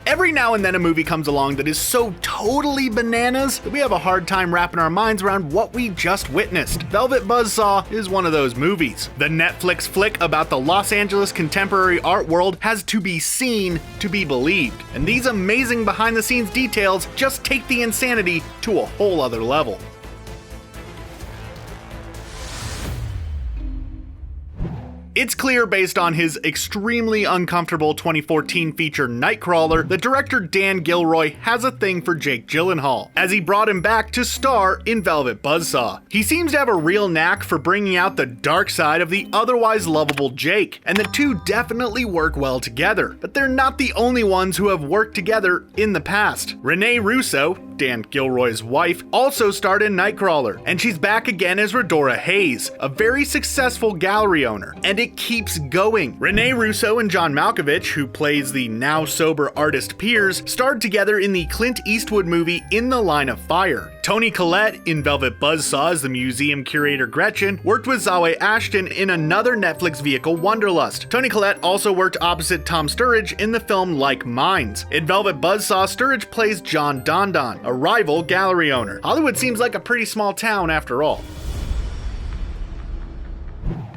Every now and then a movie comes along that is so totally bananas that we have a hard time wrapping our minds around what we just witnessed. Velvet Buzzsaw is one of those movies. The Netflix flick about the Los Angeles contemporary art world has to be seen to be believed, and these amazing behind-the-scenes details just take the insanity to a whole other level. It's clear based on his extremely uncomfortable 2014 feature Nightcrawler that director Dan Gilroy has a thing for Jake Gyllenhaal, as he brought him back to star in Velvet Buzzsaw. He seems to have a real knack for bringing out the dark side of the otherwise lovable Jake, and the two definitely work well together. But they're not the only ones who have worked together in the past. Rene Russo, Dan Gilroy's wife, also starred in Nightcrawler, and she's back again as Redora Hayes, a very successful gallery owner, and it keeps going. Rene Russo and John Malkovich, who plays the now sober artist Piers, starred together in the Clint Eastwood movie In the Line of Fire. Toni Collette in Velvet Buzzsaw as the museum curator Gretchen worked with Zawe Ashton in another Netflix vehicle, Wanderlust. Toni Collette also worked opposite Tom Sturridge in the film Like Minds. In Velvet Buzzsaw, Sturridge plays John Dondon, a rival gallery owner. Hollywood seems like a pretty small town after all.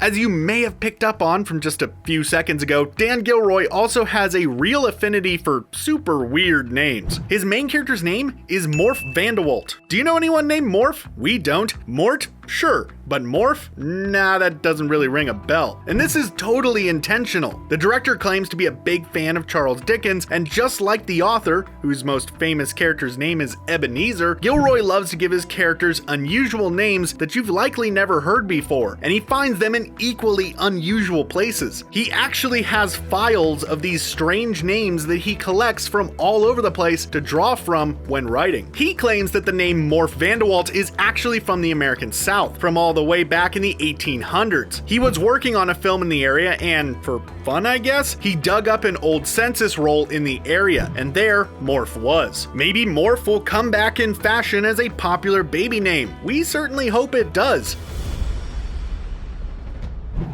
As you may have picked up on from just a few seconds ago, Dan Gilroy also has a real affinity for super weird names. His main character's name is Morf Vanderwalt. Do you know anyone named Morf? We don't. Mort? Sure. But Morf? Nah, that doesn't really ring a bell. And this is totally intentional. The director claims to be a big fan of Charles Dickens, and just like the author, whose most famous character's name is Ebenezer, Gilroy loves to give his characters unusual names that you've likely never heard before, and he finds them in equally unusual places. He actually has files of these strange names that he collects from all over the place to draw from when writing. He claims that the name Morf Vanderwalt is actually from the American South, from all the way back in the 1800s. He was working on a film in the area, and for fun I guess, he dug up an old census roll in the area, and there Morf was. Maybe Morf will come back in fashion as a popular baby name. We certainly hope it does.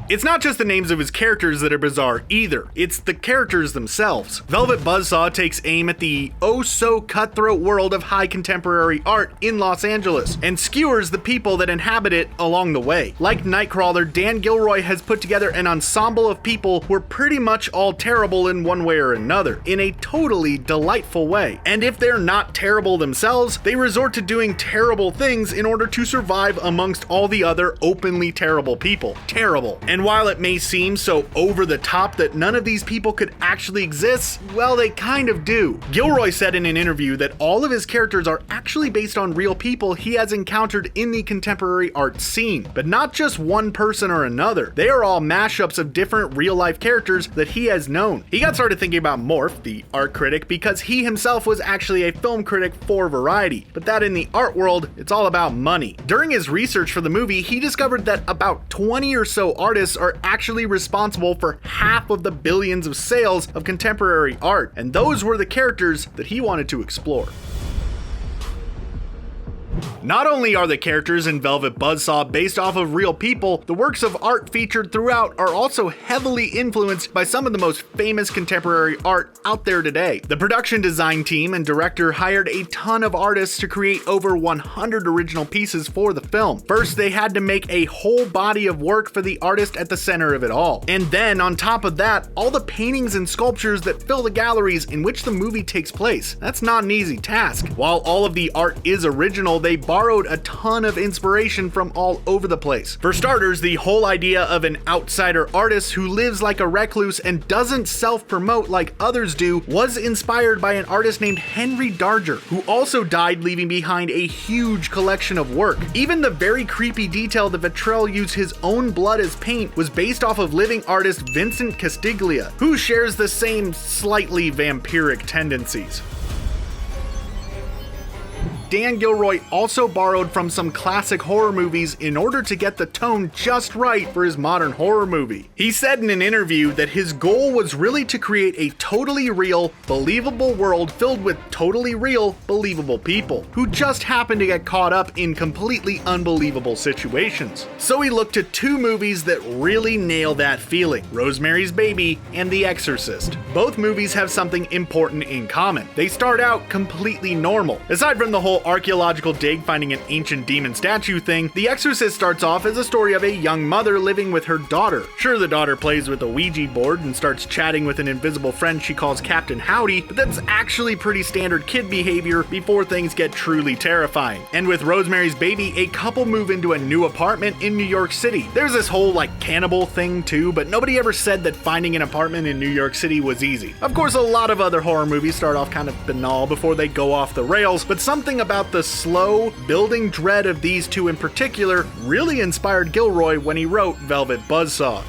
It's not just the names of his characters that are bizarre either, it's the characters themselves. Velvet Buzzsaw takes aim at the oh-so-cutthroat world of high contemporary art in Los Angeles, and skewers the people that inhabit it along the way. Like Nightcrawler, Dan Gilroy has put together an ensemble of people who are pretty much all terrible in one way or another, in a totally delightful way. And if they're not terrible themselves, they resort to doing terrible things in order to survive amongst all the other openly terrible people. Terrible. And while it may seem so over the top that none of these people could actually exist, well, they kind of do. Gilroy said in an interview that all of his characters are actually based on real people he has encountered in the contemporary art scene, but not just one person or another. They are all mashups of different real-life characters that he has known. He got started thinking about Morf, the art critic, because he himself was actually a film critic for Variety, but that in the art world, it's all about money. During his research for the movie, he discovered that about 20 or so artists are actually responsible for half of the billions of sales of contemporary art, and those were the characters that he wanted to explore. Not only are the characters in Velvet Buzzsaw based off of real people, the works of art featured throughout are also heavily influenced by some of the most famous contemporary art out there today. The production design team and director hired a ton of artists to create over 100 original pieces for the film. First, they had to make a whole body of work for the artist at the center of it all. And then, on top of that, all the paintings and sculptures that fill the galleries in which the movie takes place. That's not an easy task. While all of the art is original, they borrowed a ton of inspiration from all over the place. For starters, the whole idea of an outsider artist who lives like a recluse and doesn't self-promote like others do was inspired by an artist named Henry Darger, who also died leaving behind a huge collection of work. Even the very creepy detail that Vitrell used his own blood as paint was based off of living artist Vincent Castiglia, who shares the same slightly vampiric tendencies. Dan Gilroy also borrowed from some classic horror movies in order to get the tone just right for his modern horror movie. He said in an interview that his goal was really to create a totally real, believable world filled with totally real, believable people, who just happen to get caught up in completely unbelievable situations. So he looked to two movies that really nail that feeling, Rosemary's Baby and The Exorcist. Both movies have something important in common. They start out completely normal. Aside from the whole archaeological dig finding an ancient demon statue thing, The Exorcist starts off as a story of a young mother living with her daughter. Sure, the daughter plays with a Ouija board and starts chatting with an invisible friend she calls Captain Howdy, but that's actually pretty standard kid behavior before things get truly terrifying. And with Rosemary's Baby, a couple move into a new apartment in New York City. There's this whole cannibal thing too, but nobody ever said that finding an apartment in New York City was easy. Of course, a lot of other horror movies start off kind of banal before they go off the rails, but something about the slow, building dread of these two in particular really inspired Gilroy when he wrote Velvet Buzzsaw.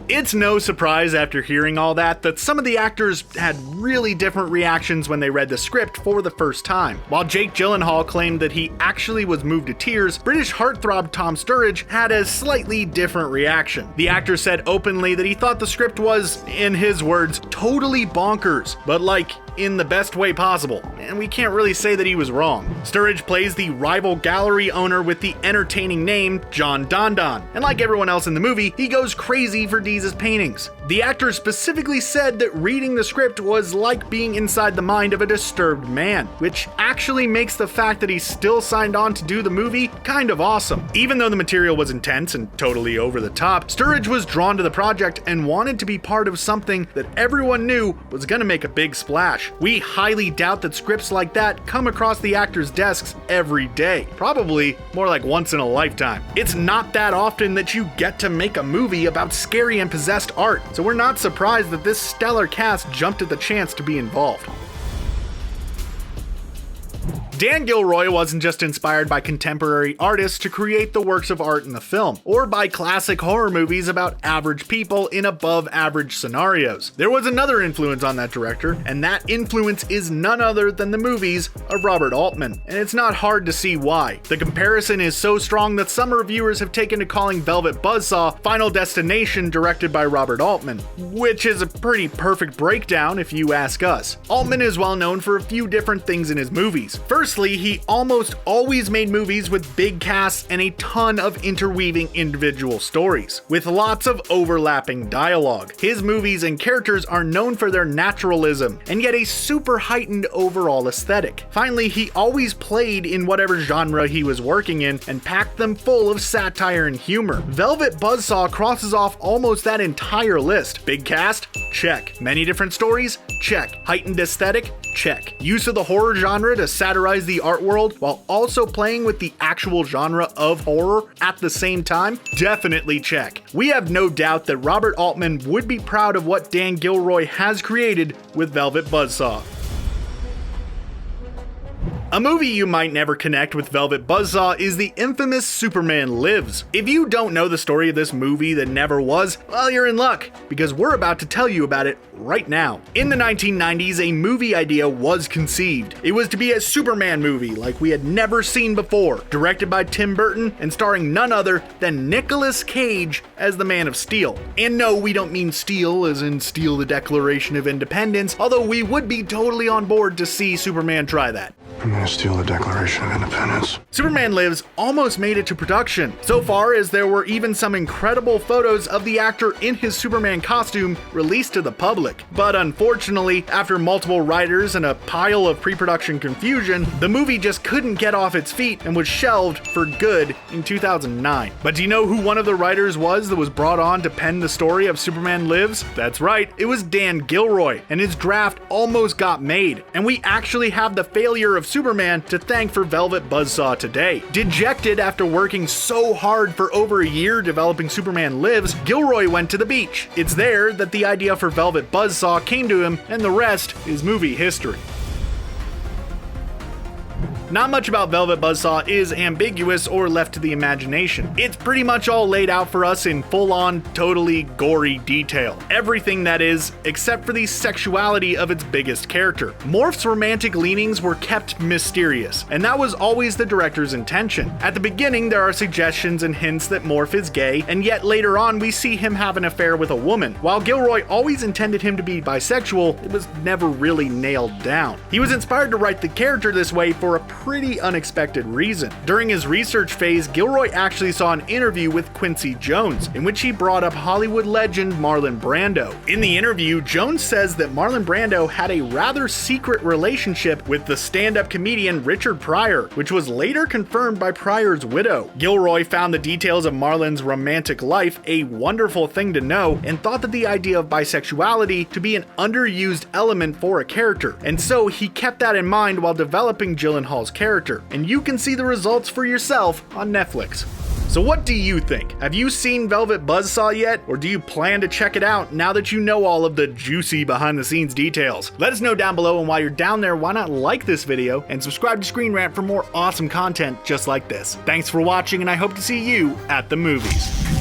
It's no surprise after hearing all that some of the actors had really different reactions when they read the script for the first time. While Jake Gyllenhaal claimed that he actually was moved to tears, British heartthrob Tom Sturridge had a slightly different reaction. The actor said openly that he thought the script was, in his words, totally bonkers, but in the best way possible, and we can't really say that he was wrong. Sturridge plays the rival gallery owner with the entertaining name John Dondon, and like everyone else in the movie, he goes crazy for Deeze's paintings. The actor specifically said that reading the script was like being inside the mind of a disturbed man, which actually makes the fact that he still signed on to do the movie kind of awesome. Even though the material was intense and totally over the top, Sturridge was drawn to the project and wanted to be part of something that everyone knew was gonna make a big splash. We highly doubt that scripts like that come across the actors' desks every day. Probably more like once in a lifetime. It's not that often that you get to make a movie about scary and possessed art, so we're not surprised that this stellar cast jumped at the chance to be involved. Dan Gilroy wasn't just inspired by contemporary artists to create the works of art in the film, or by classic horror movies about average people in above-average scenarios. There was another influence on that director, and that influence is none other than the movies of Robert Altman, and it's not hard to see why. The comparison is so strong that some reviewers have taken to calling Velvet Buzzsaw Final Destination directed by Robert Altman, which is a pretty perfect breakdown if you ask us. Altman is well known for a few different things in his movies. Firstly, he almost always made movies with big casts and a ton of interweaving individual stories, with lots of overlapping dialogue. His movies and characters are known for their naturalism, and yet a super heightened overall aesthetic. Finally, he always played in whatever genre he was working in, and packed them full of satire and humor. Velvet Buzzsaw crosses off almost that entire list. Big cast? Check. Many different stories? Check. Heightened aesthetic? Check. Use of the horror genre to satirize the art world while also playing with the actual genre of horror at the same time? Definitely check. We have no doubt that Robert Altman would be proud of what Dan Gilroy has created with Velvet Buzzsaw. A movie you might never connect with Velvet Buzzsaw is the infamous Superman Lives. If you don't know the story of this movie that never was, well, you're in luck, because we're about to tell you about it right now. In the 1990s, a movie idea was conceived. It was to be a Superman movie like we had never seen before, directed by Tim Burton and starring none other than Nicolas Cage as the Man of Steel. And no, we don't mean Steel as in steal the Declaration of Independence, although we would be totally on board to see Superman try that. I'm gonna steal the Declaration of Independence. Superman Lives almost made it to production, so far as there were even some incredible photos of the actor in his Superman costume released to the public. But unfortunately, after multiple writers and a pile of pre-production confusion, the movie just couldn't get off its feet and was shelved for good in 2009. But do you know who one of the writers was that was brought on to pen the story of Superman Lives? That's right, it was Dan Gilroy, and his draft almost got made. And we actually have the failure of Superman to thank for Velvet Buzzsaw today. Dejected after working so hard for over a year developing Superman Lives, Gilroy went to the beach. It's there that the idea for Velvet Buzzsaw came to him, and the rest is movie history. Not much about Velvet Buzzsaw is ambiguous or left to the imagination. It's pretty much all laid out for us in full-on, totally gory detail. Everything, that is, except for the sexuality of its biggest character. Morph's romantic leanings were kept mysterious, and that was always the director's intention. At the beginning, there are suggestions and hints that Morf is gay, and yet later on we see him have an affair with a woman. While Gilroy always intended him to be bisexual, it was never really nailed down. He was inspired to write the character this way for a pretty unexpected reason. During his research phase, Gilroy actually saw an interview with Quincy Jones, in which he brought up Hollywood legend Marlon Brando. In the interview, Jones says that Marlon Brando had a rather secret relationship with the stand-up comedian Richard Pryor, which was later confirmed by Pryor's widow. Gilroy found the details of Marlon's romantic life a wonderful thing to know, and thought that the idea of bisexuality to be an underused element for a character, and so he kept that in mind while developing Gyllenhaal's character, and you can see the results for yourself on Netflix. So what do you think? Have you seen Velvet Buzzsaw yet? Or do you plan to check it out now that you know all of the juicy behind the scenes details? Let us know down below, and while you're down there, why not like this video and subscribe to ScreenRant for more awesome content just like this. Thanks for watching, and I hope to see you at the movies.